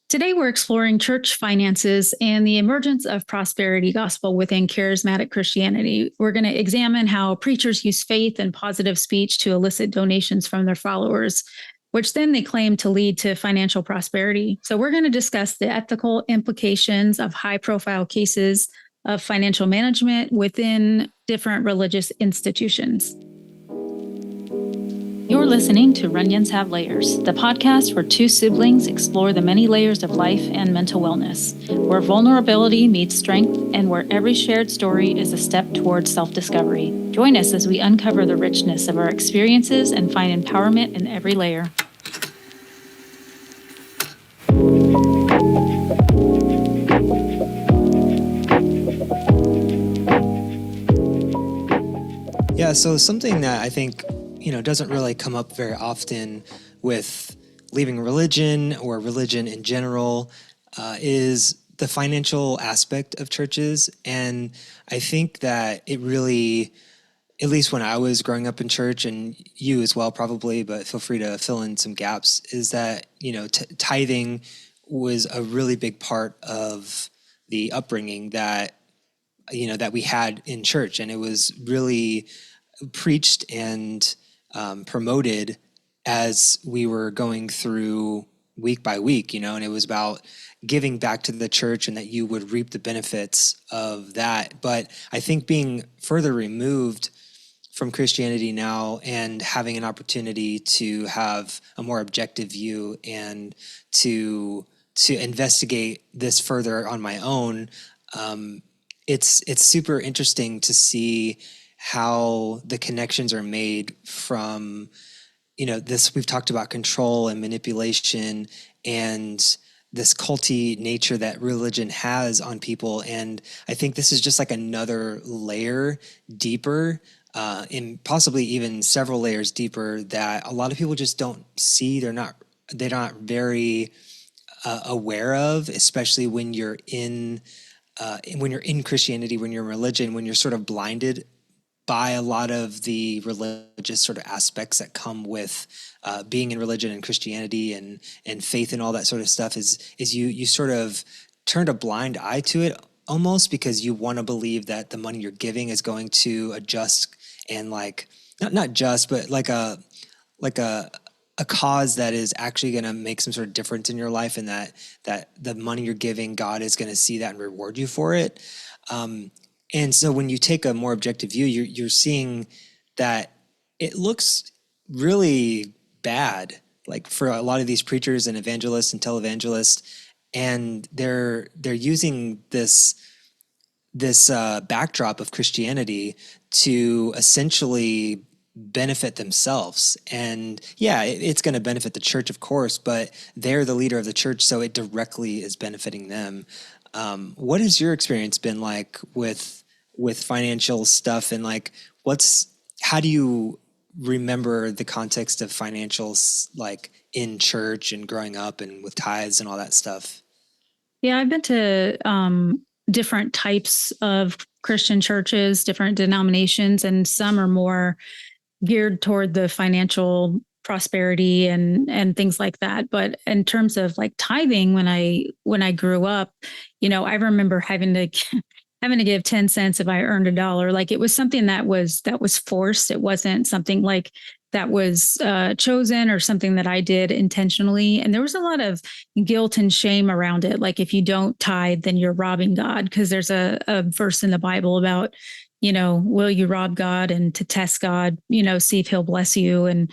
Today, we're exploring church finances and the emergence of prosperity gospel within charismatic Christianity. We're going to examine how preachers use faith and positive speech to elicit donations from their followers, which then they claim to lead to financial prosperity. So, we're going to discuss the ethical implications of high profile cases of financial management within different religious institutions. You're listening to Runions Have Layers, the podcast where two siblings explore the many layers of life and mental wellness, where vulnerability meets strength and where every shared story is a step towards self-discovery. Join us as we uncover the richness of our experiences and find empowerment in every layer. Yeah, so something that I think doesn't really come up very often with leaving religion or religion in general is the financial aspect of churches. And I think that it really, at least when I was growing up in church, and you as well probably, but feel free to fill in some gaps, is that, tithing was a really big part of the upbringing that we had in church. And it was really preached and promoted as we were going through week by week, and it was about giving back to the church and that you would reap the benefits of that. But I think being further removed from Christianity now and having an opportunity to have a more objective view and to investigate this further on my own, it's super interesting to see how the connections are made from, this, we've talked about control and manipulation and this culty nature that religion has on people. And I think this is just like another layer deeper, and possibly even several layers deeper that a lot of people just don't see. They're not very aware of, especially when you're in Christianity, when you're in religion, when you're sort of blinded by a lot of the religious sort of aspects that come with being in religion and Christianity and faith and all that sort of stuff is you sort of turned a blind eye to it almost because you want to believe that the money you're giving is going to adjust and not just, but like a cause that is actually going to make some sort of difference in your life, and that the money you're giving, God is going to see that and reward you for it. And so when you take a more objective view, you're seeing that it looks really bad, like for a lot of these preachers and evangelists and televangelists, and they're using this backdrop of Christianity to essentially benefit themselves. And yeah, it's going to benefit the church, of course, but they're the leader of the church, so it directly is benefiting them. What has your experience been like with financial stuff, and how do you remember the context of financials like in church and growing up and with tithes and all that stuff? Yeah, I've been to different types of Christian churches, different denominations, and some are more geared toward the financial prosperity and things like that. But in terms of like tithing, when I grew up, I remember having to give 10 cents if I earned $1. Like it was something that was forced. It wasn't something like that was chosen or something that I did intentionally. And there was a lot of guilt and shame around it. Like if you don't tithe, then you're robbing God, because there's a verse in the Bible about, will you rob God, and to test God, see if he'll bless you, and,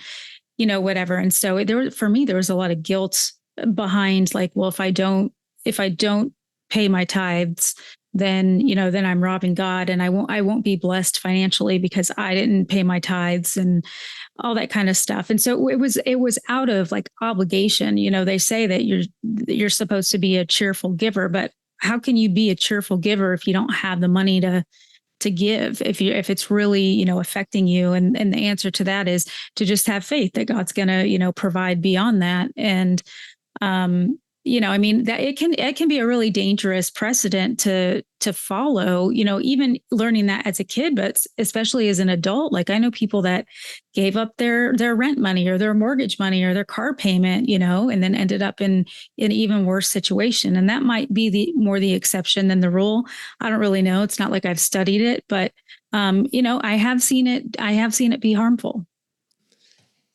whatever. And so for me, there was a lot of guilt behind like, well, if I don't pay my tithes, then I'm robbing God, and I won't be blessed financially because I didn't pay my tithes and all that kind of stuff. And so it was out of like obligation. They say that you're supposed to be a cheerful giver, but how can you be a cheerful giver if you don't have the money to give, if it's really, affecting you? And the answer to that is to just have faith that God's going to, provide beyond that. And I mean, that it can be a really dangerous precedent to follow, even learning that as a kid, but especially as an adult. Like, I know people that gave up their rent money or their mortgage money or their car payment, and then ended up in an even worse situation. And that might be the exception than the rule. I don't really know. It's not like I've studied it, but I have seen it be harmful.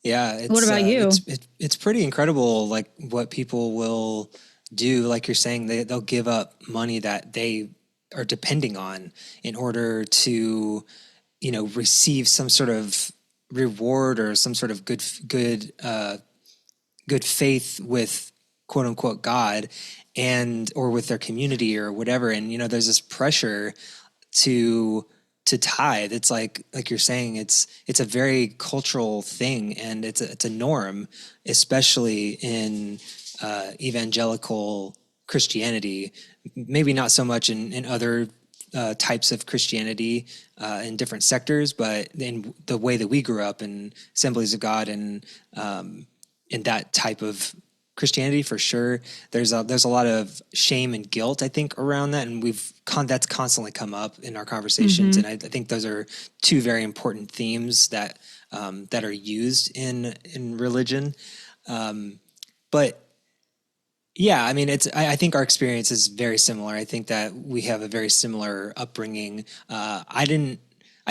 Yeah, What about you? it's pretty incredible, like what people will do. Like you're saying, they'll give up money that they are depending on in order to, receive some sort of reward or some sort of good faith with quote unquote God, and or with their community or whatever. And there's this pressure to tithe. It's like you're saying, it's a very cultural thing, and it's a norm, especially in evangelical Christianity. Maybe not so much in other types of Christianity in different sectors, but in the way that we grew up in Assemblies of God and in that type of Christianity, for sure, there's a lot of shame and guilt, I think, around that, and that's constantly come up in our conversations, Mm-hmm. and I think those are two very important themes that are used in religion. But yeah, I mean, I think our experience is very similar. I think that we have a very similar upbringing. I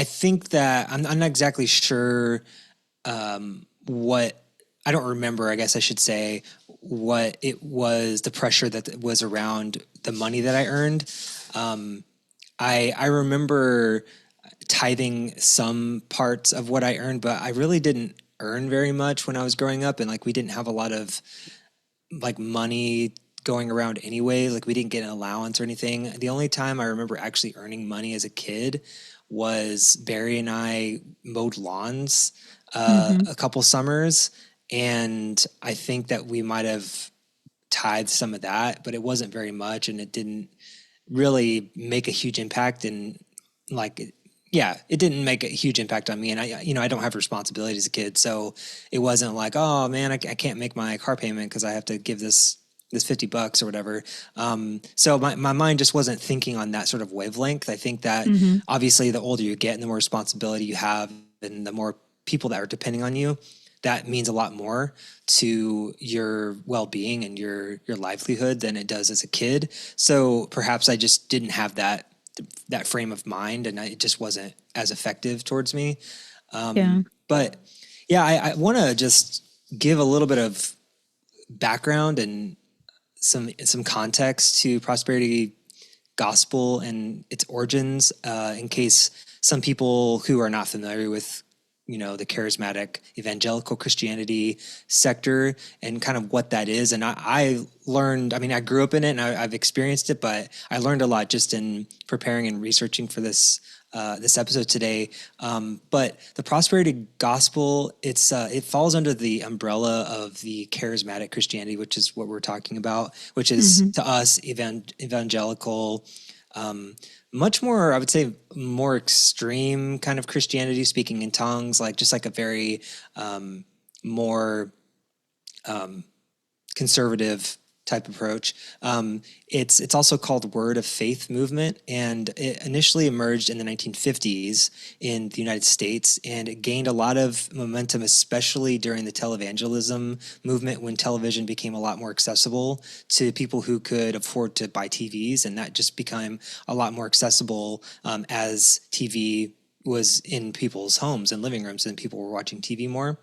think that I'm not exactly sure what I don't remember, I guess I should say, what it was, the pressure that was around the money that I earned. I remember tithing some parts of what I earned, but I really didn't earn very much when I was growing up, and like we didn't have a lot of like money going around anyway. Like we didn't get an allowance or anything. The only time I remember actually earning money as a kid was Barry and I mowed lawns Mm-hmm. a couple summers, and I think that we might have tithed some of that, but it wasn't very much, and it didn't really make a huge impact. And like, yeah, it didn't make a huge impact on me. And I don't have responsibility as a kid, so it wasn't like, oh man, I can't make my car payment because I have to give this $50 or whatever. So my mind just wasn't thinking on that sort of wavelength. I think that Mm-hmm. obviously the older you get and the more responsibility you have and the more people that are depending on you, that means a lot more to your well-being and your livelihood than it does as a kid. So perhaps I just didn't have that frame of mind, and it just wasn't as effective towards me. Yeah. But yeah, I want to just give a little bit of background and some context to prosperity gospel and its origins, in case some people who are not familiar with the charismatic evangelical Christianity sector and kind of what that is. And I learned, I mean, I grew up in it and I've experienced it, but I learned a lot just in preparing and researching for this episode today. But the prosperity gospel, it falls under the umbrella of the charismatic Christianity, which is what we're talking about, which is Mm-hmm. to us evangelical, much more, I would say, more extreme kind of Christianity, speaking in tongues, like just like a very more conservative type approach. It's also called Word of Faith movement, and it initially emerged in the 1950s in the United States, and it gained a lot of momentum, especially during the televangelism movement when television became a lot more accessible to people who could afford to buy TVs, and that just became a lot more accessible as TV was in people's homes and living rooms and people were watching TV more.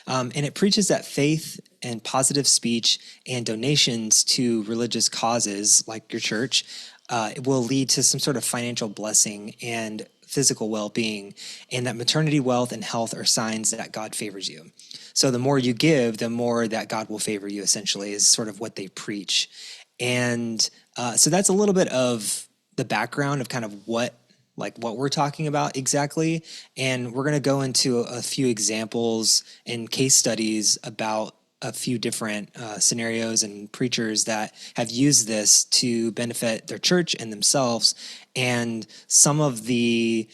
And it preaches that faith and positive speech and donations to religious causes like your church will lead to some sort of financial blessing and physical well-being, and that maternity wealth and health are signs that God favors you. So the more you give, the more that God will favor you, essentially, is sort of what they preach. And so that's a little bit of the background of kind of what we're talking about exactly. And we're going to go into a few examples and case studies about a few different scenarios and preachers that have used this to benefit their church and themselves, and some of the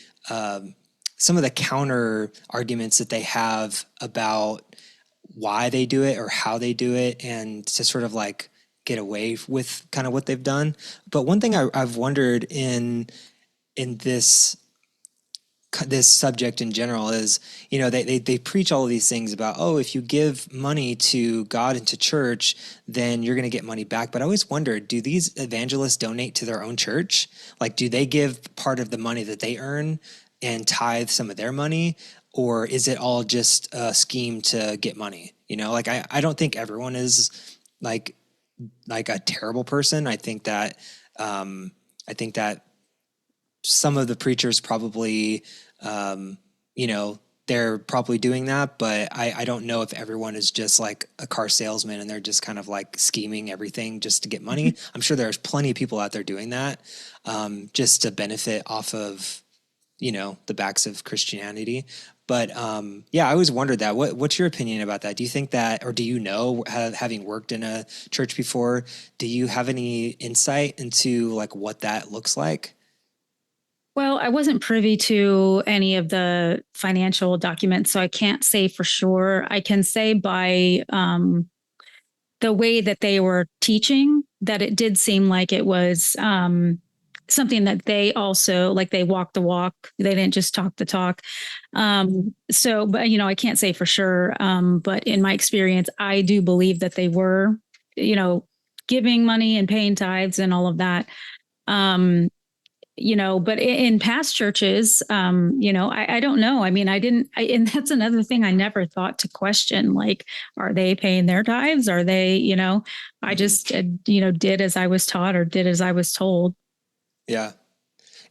counter arguments that they have about why they do it or how they do it, and to sort of like get away with kind of what they've done. But one thing I've wondered in this subject in general is, they preach all of these things about, oh, if you give money to God and to church, then you're going to get money back. But I always wondered, do these evangelists donate to their own church? Like, do they give part of the money that they earn and tithe some of their money? Or is it all just a scheme to get money? Like, I don't think everyone is like a terrible person. I think that some of the preachers probably, they're probably doing that, but I don't know if everyone is just like a car salesman and they're just kind of like scheming everything just to get money. I'm sure there's plenty of people out there doing that, just to benefit off of, the backs of Christianity. But yeah, I always wondered that. What's your opinion about that? Do you think that, or do you know, having worked in a church before, do you have any insight into like what that looks like? Well, I wasn't privy to any of the financial documents, so I can't say for sure. I can say by the way that they were teaching that it did seem like it was something that they also, like, they walked the walk. They didn't just talk the talk. So, but I can't say for sure. But in my experience, I do believe that they were, you know, giving money and paying tithes and all of that. Um, but in past churches, I don't know. I mean, and that's another thing I never thought to question. Like, are they paying their tithes? Are they, I Mhm. just, did as I was taught or did as I was told. Yeah.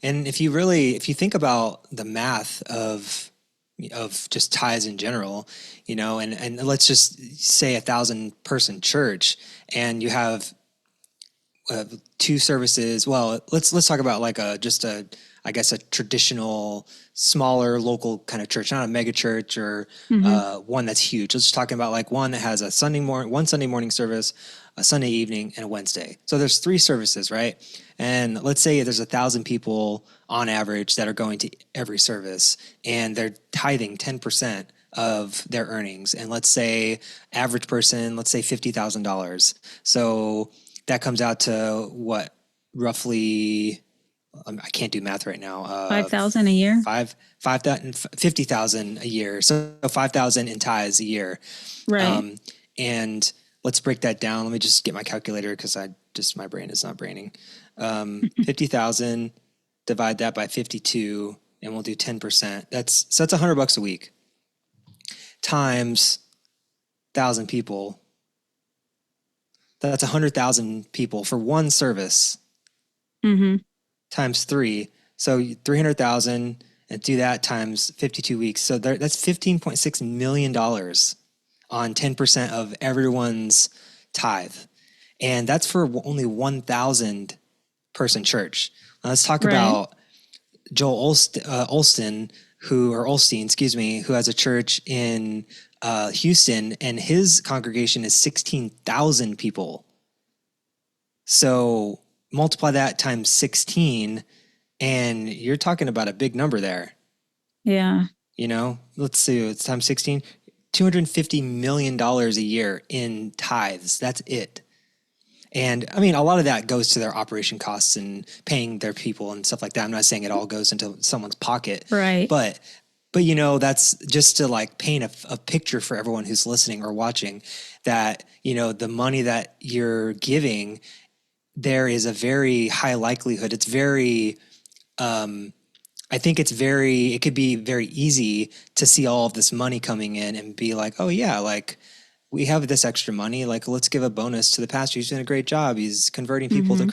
And if you think about the math of just tithes in general, and let's just say 1,000-person church, and you have two services. Well, let's talk about like I guess a traditional smaller local kind of church, not a mega church or Mm-hmm. one that's huge. Let's just talking about like one that has one Sunday morning service, a Sunday evening, and a Wednesday. So there's three services, right? And let's say there's 1,000 people on average that are going to every service, and they're tithing 10% of their earnings. And let's say average person, let's say $50,000. So that comes out to what, roughly, I can't do math right now. 5,000 a year. 50,000 a year. So 5,000 in tithes a year. Right. And let's break that down. let me just get my calculator, because my brain is not braining. 50,000, divide that by 52, and we'll do 10%. That's $100 a week times 1,000 people. That's 100,000 people for one service. Mm-hmm. Times three. So 300,000, and do that times 52 weeks. So that's $15.6 million on 10% of everyone's tithe. And that's for only 1,000 person church. Now let's talk Right. about Joel Olstein, who has a church in Houston, and his congregation is 16,000 people. So multiply that times 16, and you're talking about a big number there. Yeah. Let's see, it's times 16, $250 million a year in tithes. That's it. And I mean, a lot of that goes to their operation costs and paying their people and stuff like that. I'm not saying it all goes into someone's pocket, Right. but that's just to like paint a picture for everyone who's listening or watching, that, the money that you're giving, there is a very high likelihood. It's very, I think it could be very easy to see all of this money coming in and be like, oh yeah, like, we have this extra money, like, let's give a bonus to the pastor. He's doing a great job. He's converting people to Mm-hmm.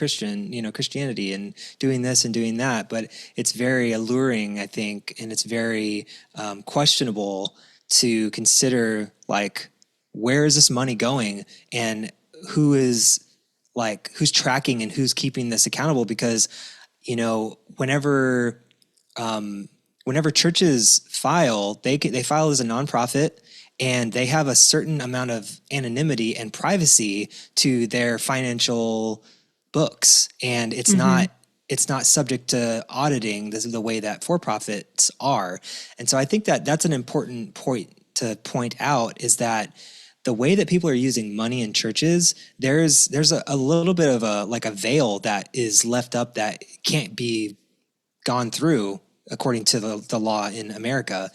Christianity, and doing this and doing that. But it's very alluring, I think, and it's very questionable to consider, like, where is this money going, and who's tracking and who's keeping this accountable? Because, whenever churches file, they file as a nonprofit, and they have a certain amount of anonymity and privacy to their financial books, and it's Mm-hmm. not subject to auditing the way that for-profits are. And so I think that that's an important point to point out, is that the way that people are using money in churches, there's a little bit of a veil that is left up that can't be gone through according to the law in America.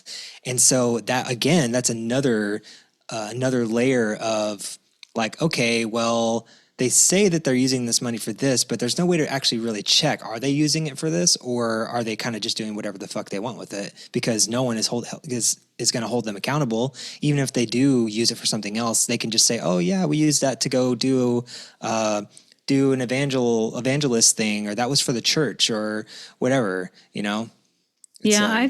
And so that, again, that's another layer of like, okay, well, they say that they're using this money for this, but there's no way to actually really check. Are they using it for this, or are they kind of just doing whatever the fuck they want with it? Because no one is going to hold them accountable. Even if they do use it for something else, they can just say, "Oh yeah, we used that to go do an evangelist thing, or that was for the church, or whatever." Yeah,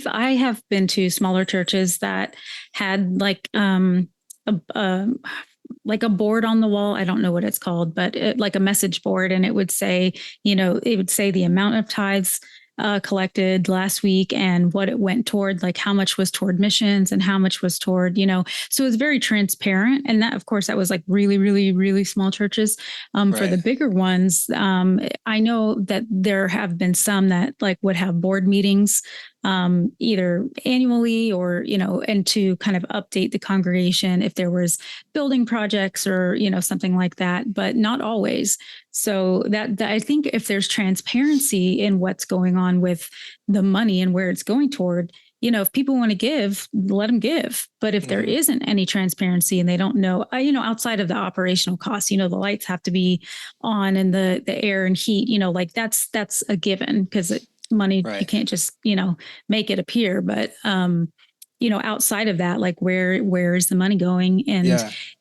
I have been to smaller churches that had a like a board on the wall. I don't know what it's called, but like a message board, and it would say, it would say the amount of tithes collected last week and what it went toward, like how much was toward missions and how much was toward, so it was very transparent. And that, of course, that was like really, really, really small churches. For the bigger ones, I know that there have been some that like would have board meetings either annually or, and to kind of update the congregation if there was building projects or, something like that, but not always. So that I think if there's transparency in what's going on with the money and where it's going toward, if people want to give, let them give. But if there isn't any transparency and they don't know, outside of the operational costs, the lights have to be on and the air and heat, like that's a given because money, you can't just, make it appear. But, outside of that, like where is the money going? And,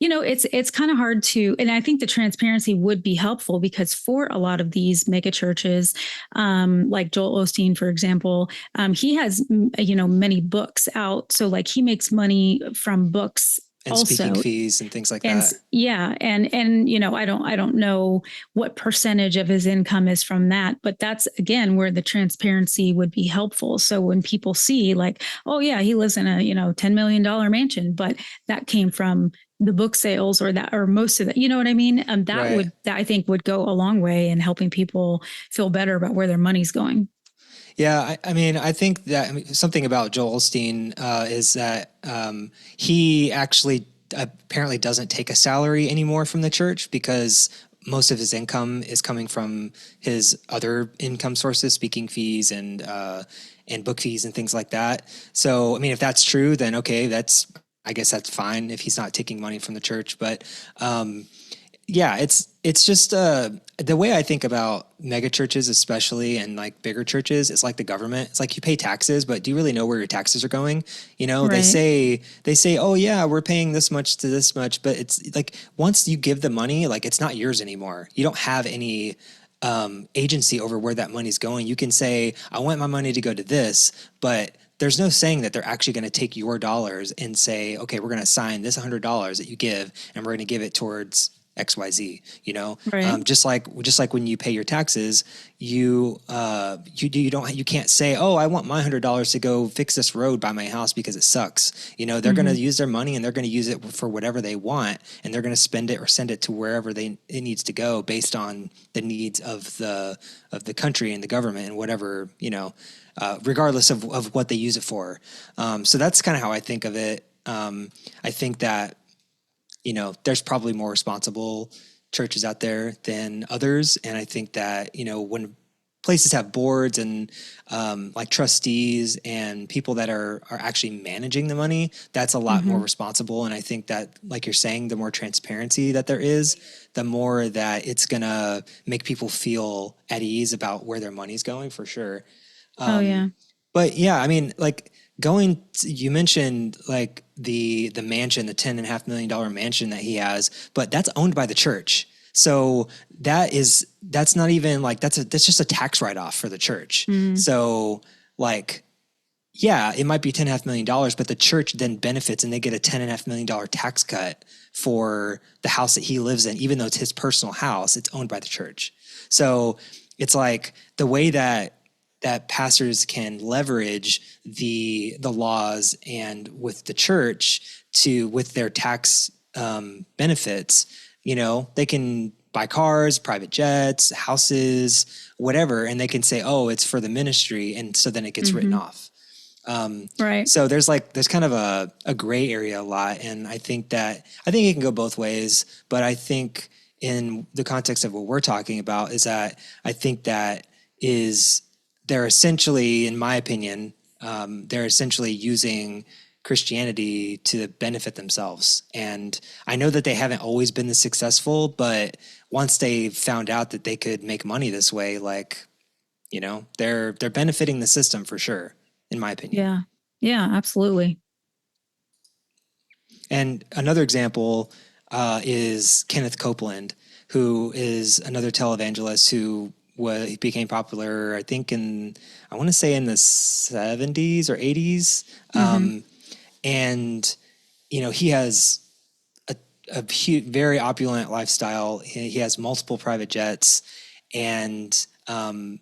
it's kind of hard to, and I think the transparency would be helpful because for a lot of these mega churches, like Joel Osteen, for example, he has, many books out. So like he makes money from books and also speaking fees and things like that. Yeah. And, I don't know what percentage of his income is from that, but that's again, where the transparency would be helpful. So when people see like, oh yeah, he lives in a, $10 million mansion, but that came from the book sales or most of that, you know what I mean? That I think would go a long way in helping people feel better about where their money's going. Yeah, I think that something about Joel Osteen is that he actually apparently doesn't take a salary anymore from the church because most of his income is coming from his other income sources, speaking fees and book fees and things like that. So, if that's true, then okay, I guess that's fine if he's not taking money from the church. But yeah, it's just the way I think about mega churches, especially, and like bigger churches, it's like the government. It's like you pay taxes, but do you really know where your taxes are going? They say, oh yeah, we're paying this much to this much, but it's like once you give the money, like it's not yours anymore. You don't have any agency over where that money's going. You can say, I want my money to go to this, but there's no saying that they're actually going to take your dollars and say, okay, we're going to assign this $100 that you give, and we're going to give it towards XYZ, just like when you pay your taxes, you can't say, oh, I want my $100 to go fix this road by my house because it sucks. They're going to use their money and they're going to use it for whatever they want, and they're going to spend it or send it to wherever it needs to go based on the needs of the country and the government and whatever, regardless of what they use it for. So that's kind of how I think of it. I think that there's probably more responsible churches out there than others. And I think that, when places have boards and like trustees and people that are actually managing the money, that's a lot more responsible. And I think that, like you're saying, the more transparency that there is, the more that it's going to make people feel at ease about where their money's going, for sure. But yeah, you mentioned like the mansion, the $10.5 million mansion that he has, but that's owned by the church. So that's not even like, that's just a tax write-off for the church. So like, yeah, it might be $10.5 million, but the church then benefits and they get a $10.5 million tax cut for the house that he lives in, even though it's his personal house, it's owned by the church. So it's like the way that pastors can leverage the laws and with the church with their tax benefits, they can buy cars, private jets, houses, whatever, and they can say, oh, it's for the ministry, and so then it gets written off. Right. So there's kind of a gray area a lot. And I think it can go both ways, but I think in the context of what we're talking about is that I think that is they're essentially, in my opinion, they're essentially using Christianity to benefit themselves. And I know that they haven't always been this successful, but once they found out that they could make money this way, like, they're benefiting the system for sure, in my opinion. Yeah. Yeah, absolutely. And another example is Kenneth Copeland, who is another televangelist who became popular, I think, I want to say in the 70s or 80s. And, he has a very opulent lifestyle. He has multiple private jets. And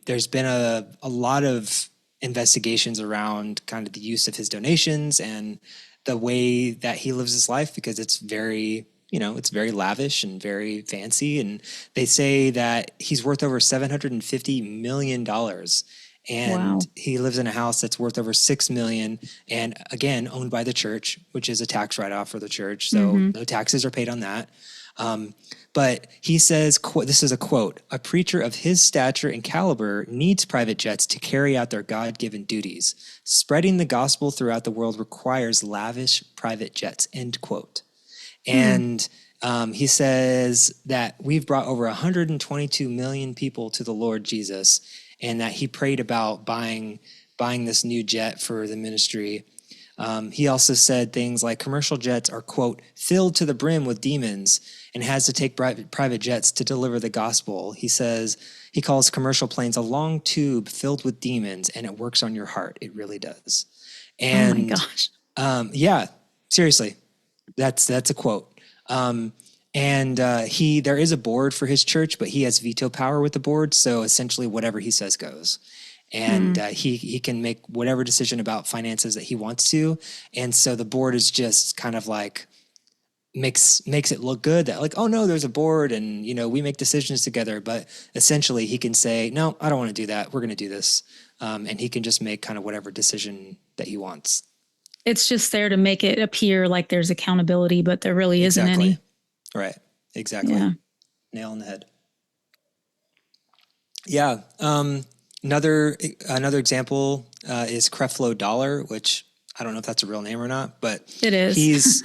there's been a lot of investigations around kind of the use of his donations and the way that he lives his life, because it's very, it's very lavish and very fancy. And they say that he's worth over $750 million. And Wow. he lives in a house that's worth over $6 million, and again, owned by the church, which is a tax write-off for the church. So no taxes are paid on that. But he says, this is a quote, "A preacher of his stature and caliber needs private jets to carry out their God-given duties. Spreading the gospel throughout the world requires lavish private jets," end quote. And he says that we've brought over 122 million people to the Lord Jesus, and that he prayed about buying this new jet for the ministry. He also said things like commercial jets are, quote, "filled to the brim with demons," and has to take private jets to deliver the gospel. He says he calls commercial planes a long tube filled with demons, and it works on your heart. It really does. And oh my gosh. yeah, seriously, that's a quote. There is a board for his church, but he has veto power with the board. So essentially whatever he says goes. And he can make whatever decision about finances that he wants to. And so the board is just kind of like makes it look good that like, oh no, there's a board and, we make decisions together. But essentially he can say, no, I don't want to do that. We're going to do this. And he can just make kind of whatever decision that he wants. It's just there to make it appear like there's accountability, but there really isn't Exactly. any. Right. Exactly. Yeah. Nail on the head. Yeah. Another example is Creflo Dollar, which I don't know if that's a real name or not, but It is. He's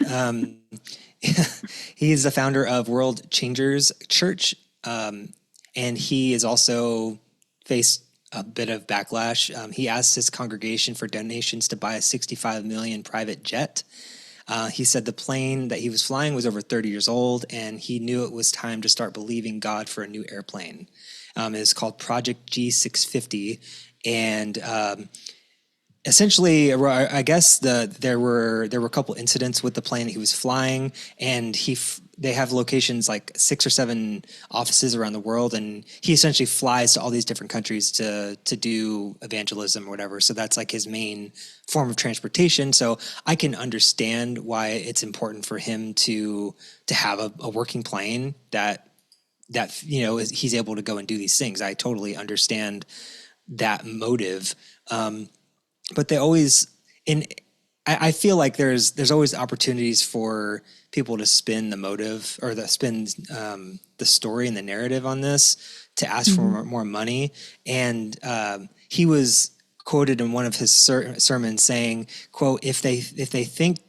he's the founder of World Changers Church, and he has also faced a bit of backlash. He asked his congregation for donations to buy a $65 million private jet. He said the plane that he was flying was over 30 years old, and he knew it was time to start believing God for a new airplane. It's called Project G650, and essentially, I guess there were a couple incidents with the plane that he was flying, and they have locations like 6 or 7 offices around the world, and he essentially flies to all these different countries to do evangelism or whatever. So that's like his main form of transportation. So I can understand why it's important for him to have a working plane that he's able to go and do these things. I totally understand that motive. But they always, I feel like there's always opportunities for people to spin the motive or spin the story and the narrative on this to ask for more money. And he was quoted in one of his sermons saying, quote, if they think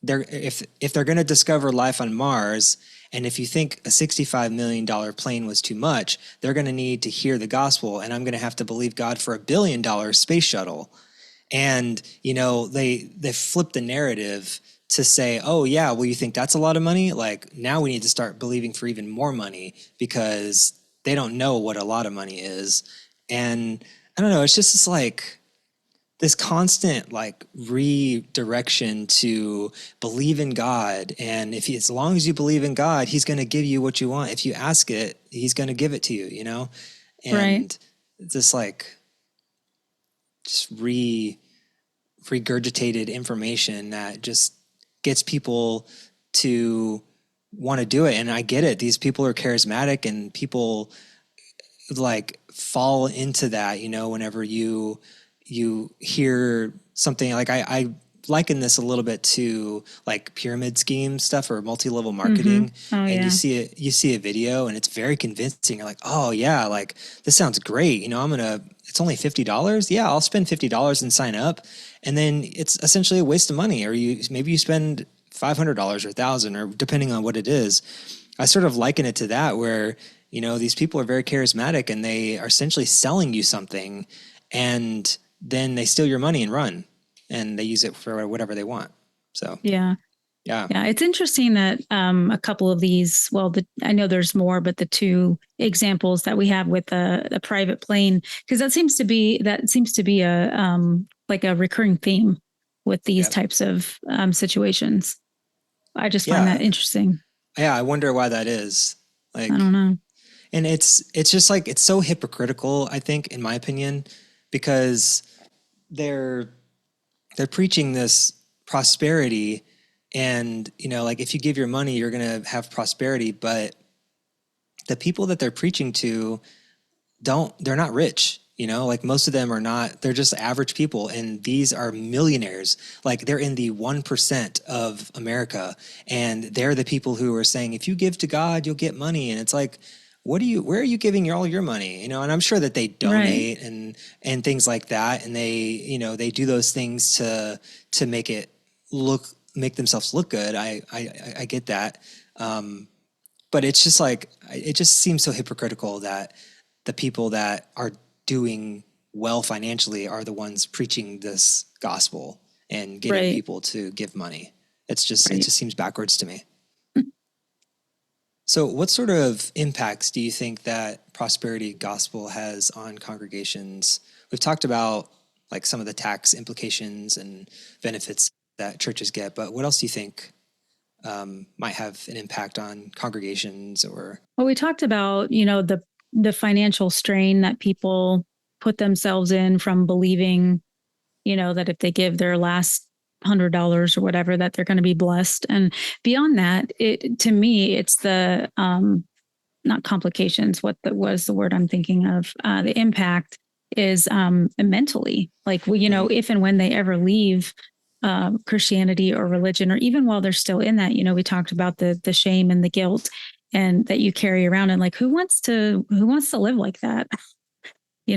if they're going to discover life on Mars, and if you think a $65 million plane was too much, they're going to need to hear the gospel, and I'm going to have to believe God for $1 billion space shuttle. And, they flip the narrative to say, oh, yeah, well, you think that's a lot of money? Like, now we need to start believing for even more money because they don't know what a lot of money is. And I don't know, it's just this constant redirection to believe in God. And as long as you believe in God, he's going to give you what you want. If you ask it, he's going to give it to you, And Right. this just regurgitated information that just gets people to want to do it. And I get it. These people are charismatic, and people fall into that, whenever you you hear something like I liken this a little bit to like pyramid scheme stuff or multi-level Mm-hmm. marketing. Oh, And yeah. you see a video and it's very convincing. You're like, oh yeah, like this sounds great. It's only $50. Yeah, I'll spend $50 and sign up. And then it's essentially a waste of money. Or maybe you spend $500 or $1,000 or depending on what it is. I sort of liken it to that where, these people are very charismatic and they are essentially selling you something and then they steal your money and run and they use it for whatever they want. So, Yeah. yeah. Yeah. It's interesting that a couple of these, well, I know there's more, but the two examples that we have with the private plane, because that seems to be a like a recurring theme with these Yep. types of situations. I just find that Yeah. interesting. Yeah. I wonder why that is. I don't Like, know. and it's just like, it's so hypocritical, I think, in my opinion, because they're preaching this prosperity and, like if you give your money, you're going to have prosperity. But the people that they're preaching to they're not rich. Like most of them are not, they're just average people. And these are millionaires. Like they're in the 1% of America. And they're the people who are saying, if you give to God, you'll get money. And it's like, where are you giving all your money? And I'm sure that they Right. donate and things like that. And they do those things to make themselves look good. I get that. But it's just like, it just seems so hypocritical that the people that are doing well financially are the ones preaching this gospel and getting Right. people to give money. It Right. just seems backwards to me. So what sort of impacts do you think that prosperity gospel has on congregations? We've talked about like some of the tax implications and benefits that churches get, but what else do you think might have an impact on congregations or? Well, we talked about, the financial strain that people put themselves in from believing, that if they give their last $100 or whatever, that they're going to be blessed. And beyond that, to me, it's the not complications. Was the word I'm thinking of? The impact is mentally, like if and when they ever leave Christianity or religion, or even while they're still in that, we talked about the shame and the guilt, and that you carry around, and like who wants to live like that? I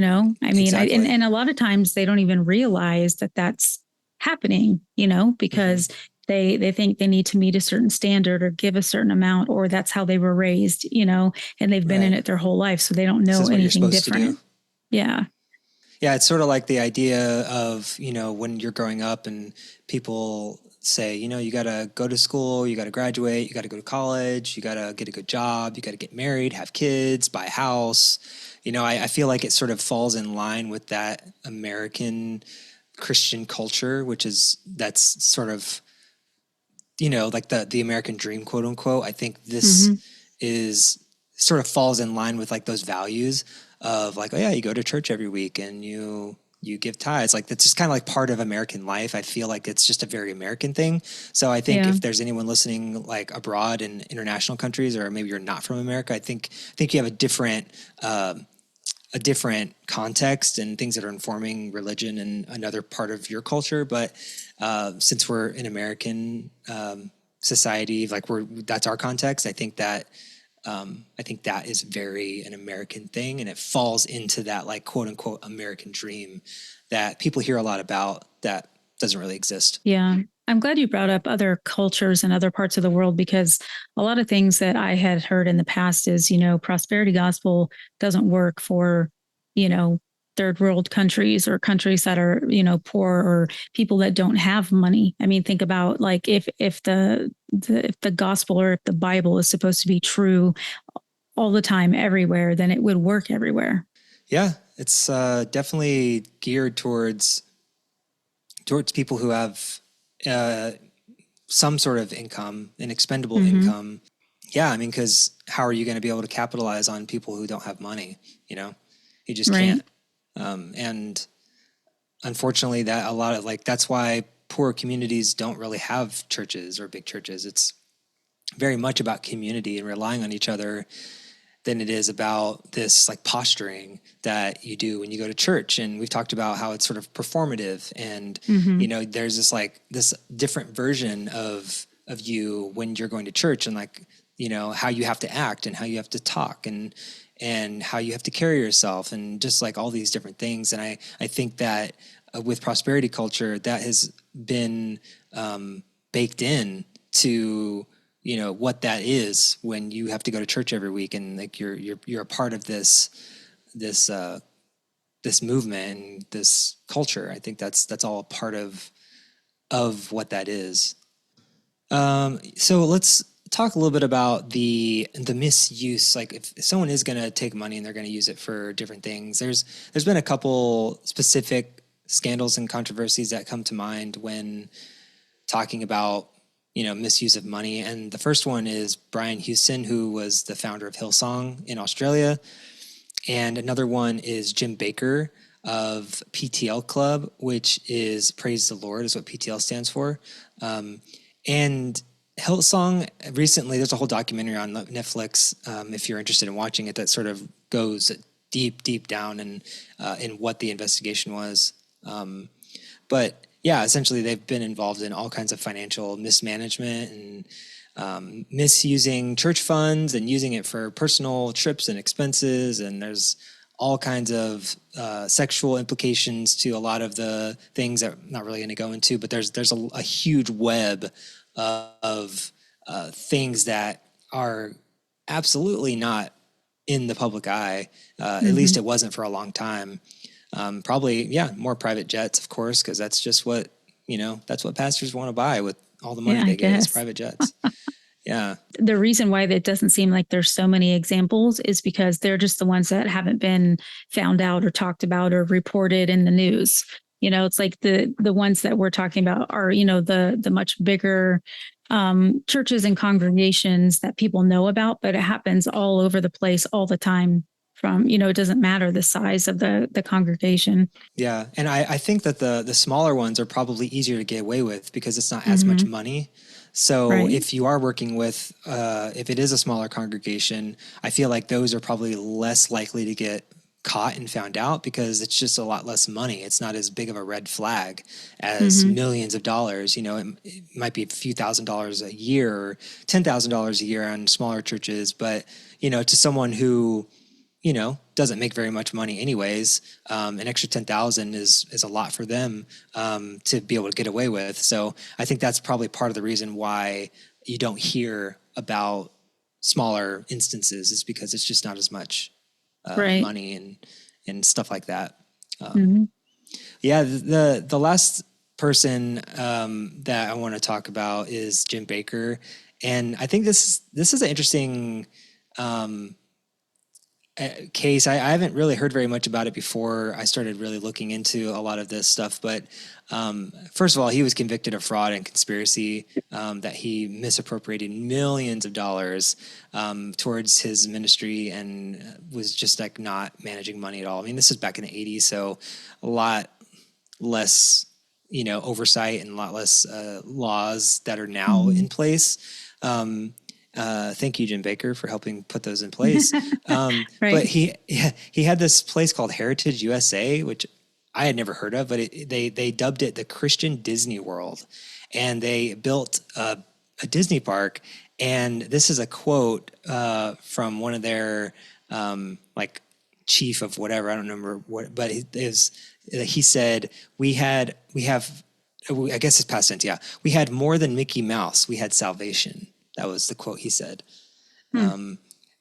mean, Exactly. and a lot of times they don't even realize that that's happening, because they think they need to meet a certain standard or give a certain amount, or that's how they were raised, and they've been in Right. it their whole life. So they don't This know is what you're anything supposed to do. different. Yeah. Yeah, it's sort of like the idea of, when you're growing up and people say, you got to go to school, you got to graduate, you got to go to college, you got to get a good job, you got to get married, have kids, buy a house. I feel like it sort of falls in line with that American Christian culture, that's sort of, like the American dream, quote unquote. I think this Mm-hmm. is sort of falls in line with like those values of like, oh yeah, you go to church every week and you give tithes. Like that's just kind of like part of American life. I feel like it's just a very American thing. So I think Yeah. if there's anyone listening like abroad in international countries, or maybe you're not from America, I think you have a different context and things that are informing religion in another part of your culture. But since we're an American society, like that's our context. I think that is very an American thing, and it falls into that like quote unquote American dream that people hear a lot about that doesn't really exist. Yeah. I'm glad you brought up other cultures and other parts of the world, because a lot of things that I had heard in the past is, prosperity gospel doesn't work for, you know, third world countries or countries that are, poor, or people that don't have money. I mean, think about like if the gospel, or if the Bible is supposed to be true all the time everywhere, then it would work everywhere. Yeah, it's definitely geared towards people who have uh, some sort of income, an expendable Mm-hmm. income. Yeah, I mean, because how are you going to be able to capitalize on people who don't have money? You just Right. can't. And unfortunately, that a lot of like that's why poor communities don't really have churches or big churches. It's very much about community and relying on each other. than it is about this like posturing that you do when you go to church. And we've talked about how it's sort of performative, and Mm-hmm. there's this different version of you when you're going to church, and like how you have to act and how you have to talk and how you have to carry yourself, and just like all these different things. And I think that with prosperity culture, that has been baked in to what that is when you have to go to church every week, and like you're a part of this this movement and this culture. I think that's all a part of what that is. So let's talk a little bit about the misuse. Like if someone is going to take money and they're going to use it for different things, there's been a couple specific scandals and controversies that come to mind when talking about misuse of money. And the first one is Brian Houston, who was the founder of Hillsong in Australia, and another one is Jim Baker of PTL Club, which is Praise the Lord, is what PTL stands for. And Hillsong recently, there's a whole documentary on Netflix, if you're interested in watching it, that sort of goes deep down in what the investigation was. But yeah, essentially they've been involved in all kinds of financial mismanagement and misusing church funds and using it for personal trips and expenses. And there's all kinds of sexual implications to a lot of the things that I'm not really going to go into, but there's a huge web of things that are absolutely not in the public eye. At least it wasn't for a long time. Probably, yeah, more private jets, of course, because that's just what, that's what pastors want to buy with all the money they get is private jets. Yeah. The reason why it doesn't seem like there's so many examples is because they're just the ones that haven't been found out or talked about or reported in the news. It's like the ones that we're talking about are, the much bigger churches and congregations that people know about, but it happens all over the place all the time. From, it doesn't matter the size of the congregation. Yeah. And I think that the smaller ones are probably easier to get away with because it's not as much money. So if you are working with, if it is a smaller congregation, I feel like those are probably less likely to get caught and found out because it's just a lot less money. It's not as big of a red flag as millions of dollars. It might be a few $1,000s a year or $10,000 a year on smaller churches. But, to someone who, doesn't make very much money anyways, an extra 10,000 is a lot for them to be able to get away with. So I think that's probably part of the reason why you don't hear about smaller instances is because it's just not as much money and stuff like that. Yeah, the last person that I want to talk about is Jim Baker, and I think this is an interesting case. I haven't really heard very much about it before I started really looking into a lot of this stuff. But first of all, he was convicted of fraud and conspiracy, that he misappropriated millions of dollars towards his ministry and was just like not managing money at all. I mean, this is back in the 80s, so a lot less, oversight and a lot less laws that are now in place. Thank you, Jim Baker, for helping put those in place. But he had this place called Heritage USA, which I had never heard of, but they dubbed it the Christian Disney World, and they built a Disney park. And this is a quote from one of their like chief of whatever, I don't remember what, but he said, I guess it's past tense. Yeah. We had more than Mickey Mouse. We had salvation. That was the quote he said. So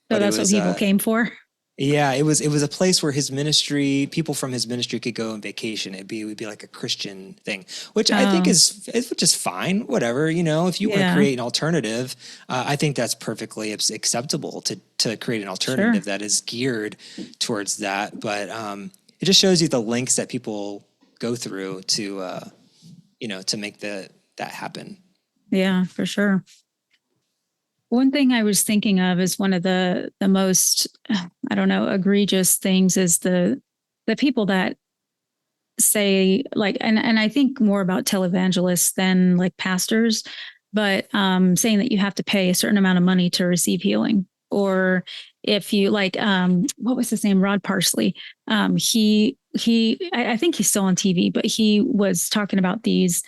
that's what people came for? Yeah, it was a place where people from his ministry could go on vacation. It would be like a Christian thing, which I think is just fine. Whatever, if you want to create an alternative, I think that's perfectly acceptable to create an alternative that is geared towards that. But it just shows you the lengths that people go through to make that happen. Yeah, for sure. One thing I was thinking of is one of the most, I don't know, egregious things is the people that say like, and I think more about televangelists than like pastors, but saying that you have to pay a certain amount of money to receive healing, or if you like, what was his name? Rod Parsley. I think he's still on TV, but he was talking about these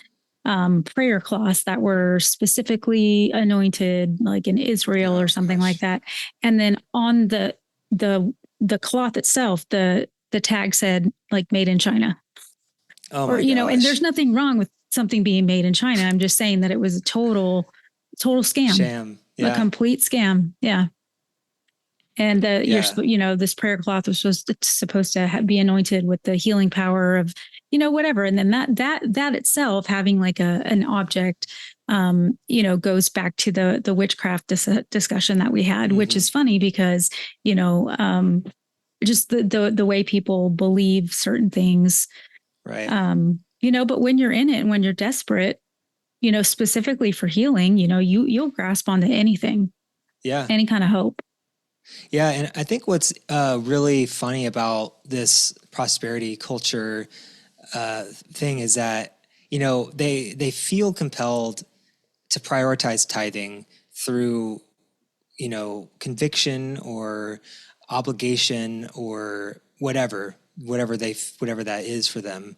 prayer cloths that were specifically anointed, like in Israel or something like that. And then on the cloth itself, the tag said like made in China. Oh Or, my you know, and gosh. there's nothing wrong with something being made in China. I'm just saying that it was a total scam, Sham. a Yeah. complete scam. Yeah. And Yeah. this prayer cloth was supposed to be anointed with the healing power of, whatever. And then that itself, having like an object, goes back to the witchcraft discussion that we had, which is funny because, just the way people believe certain things. Right. But when you're in it and when you're desperate, specifically for healing, you'll grasp onto anything, Yeah. any kind of hope. Yeah. And I think what's really funny about this prosperity culture thing is that, they feel compelled to prioritize tithing through, conviction or obligation or whatever that is for them.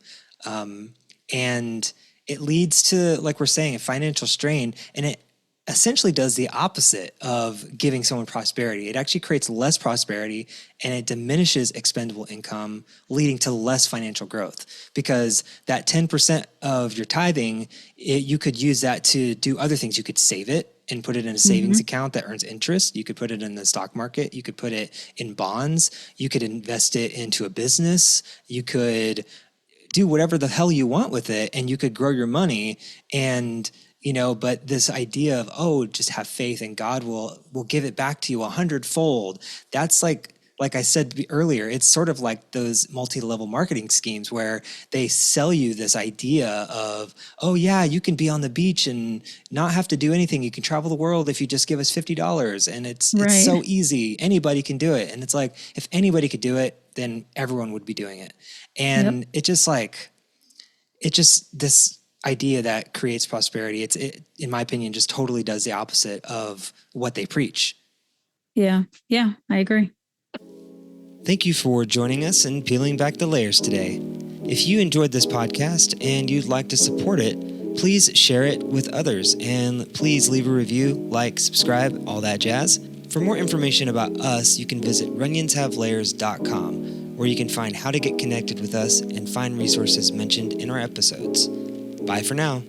And it leads to, like we're saying, a financial strain, and it essentially does the opposite of giving someone prosperity. It actually creates less prosperity and it diminishes expendable income, leading to less financial growth. Because that 10% of your tithing, you could use that to do other things. You could save it and put it in a savings account that earns interest. You could put it in the stock market. You could put it in bonds. You could invest it into a business. You could do whatever the hell you want with it, and you could grow your money. And but this idea of, just have faith and God will give it back to you 100-fold. That's like I said earlier, it's sort of like those multi-level marketing schemes where they sell you this idea of, oh yeah, you can be on the beach and not have to do anything. You can travel the world if you just give us $50. And it's so easy. Anybody can do it. And it's like, if anybody could do it, then everyone would be doing it. And it's just this idea that creates prosperity. It, in my opinion, just totally does the opposite of what they preach. Yeah. Yeah, I agree. Thank you for joining us and peeling back the layers today. If you enjoyed this podcast and you'd like to support it, please share it with others and please leave a review, like, subscribe, all that jazz. For more information about us, you can visit runionshavelayers.com, where you can find how to get connected with us and find resources mentioned in our episodes. Bye for now.